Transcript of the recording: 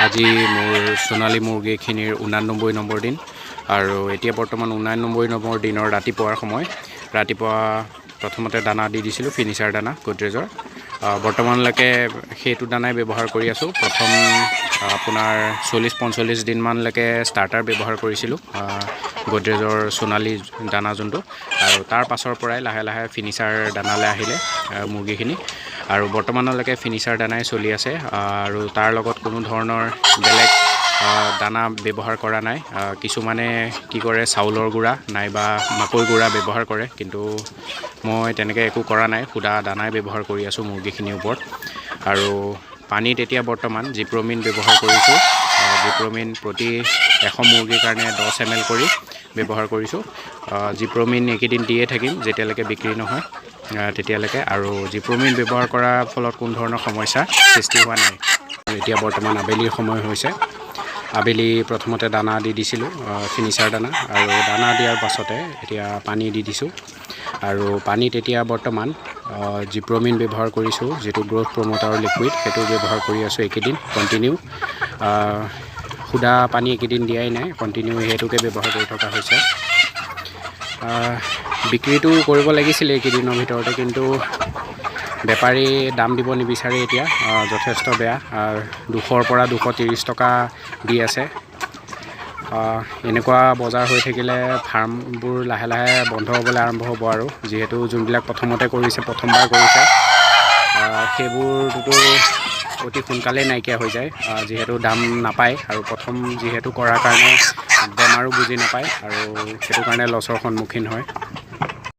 আজি মোৰ সোণালী মুৰ্গীখিনিৰ 89 নম্বৰ দিন আৰু এতিয়া বৰ্তমান 89 নম্বৰ দিনৰ ৰাতিপুৱাৰ সময়। ৰাতিপুৱা প্ৰথমতে দানা দি দিছিলোঁ, ফিনিচাৰ দানা গোদৰেজৰ। বৰ্তমানলৈকে সেইটো দানাই ব্যৱহাৰ কৰি আছোঁ। প্ৰথম আপোনাৰ 40-45 দিনমানলৈকে ষ্টাৰ্টাৰ ব্যৱহাৰ কৰিছিলোঁ, গোদৰেজৰ সোণালী দানা যোনটো, আৰু তাৰ পাছৰ পৰাই লাহে লাহে ফিনিচাৰ দানালৈ আহিলে মুৰ্গীখিনি। আৰু বৰ্তমানলৈকে ফিনিচাৰ দানাই চলি আছে আৰু তাৰ লগত কোনো ধৰণৰ বেলেগ দানা ব্যৱহাৰ কৰা নাই। কিছুমানে কি কৰে, চাউলৰ গুড়া নাইবা মাকৈ গুড়া ব্যৱহাৰ কৰে, কিন্তু মই তেনেকৈ একো কৰা নাই, সুদা দানাই ব্যৱহাৰ কৰি আছোঁ মুৰ্গীখিনিৰ ওপৰত। আৰু পানীত এতিয়া বৰ্তমান জিপ্ৰমিন ব্যৱহাৰ কৰিছোঁ। জিপ্ৰমিন প্ৰতি 100 মুৰ্গীৰ কাৰণে 10 ml কৰি ব্যৱহাৰ কৰিছোঁ। জিপ্ৰমিন এইকেইদিন দিয়ে থাকিম যেতিয়ালৈকে বিক্ৰী নহয় তেতিয়ালৈকে। আৰু জিপ্ৰমিন ব্যৱহাৰ কৰাৰ ফলত কোনো ধৰণৰ সমস্যা সৃষ্টি হোৱা নাই। এতিয়া বৰ্তমান আবেলিৰ সময় হৈছে। আবেলি প্ৰথমতে দানা দি দিছিলোঁ, ফিনিচাৰ দানা, আৰু দানা দিয়াৰ পাছতে এতিয়া পানী দি দিছোঁ। আৰু পানীত এতিয়া বৰ্তমান জিপ্ৰমিন ব্যৱহাৰ কৰিছোঁ, যিটো গ্ৰ'থ প্ৰমোটাৰ লিকুইড, সেইটো ব্যৱহাৰ কৰি আছোঁ এইকেইদিন কণ্টিনিউ। সুদা পানী এইকেইদিন দিয়াই নাই, কণ্টিনিউ সেইটোকে ব্যৱহাৰ কৰি থকা হৈছে। বিক্ৰীটো কৰিব লাগিছিলে এইকেইদিনৰ ভিতৰতে, কিন্তু বেপাৰী দাম দিব নিবিচাৰে এতিয়া, যথেষ্ট বেয়া। 200ৰ পৰা 230 টকা দি আছে। এনেকুৱা বজাৰ হৈ থাকিলে ফাৰ্মবোৰ লাহে লাহে বন্ধ হ'বলৈ আৰম্ভ হ'ব। আৰু যিহেতু যোনবিলাক প্ৰথমতে কৰিছে, প্ৰথমবাৰ কৰিছে, সেইবোৰতো অতি সোনকালেই নাইকিয়া হৈ যায়, যিহেতু দাম নাপায়, আৰু প্ৰথম যিহেতু কৰাৰ কাৰণে বেমাৰো বুজি নাপায়, আৰু সেইটো কাৰণে লছৰ সন্মুখীন হয়।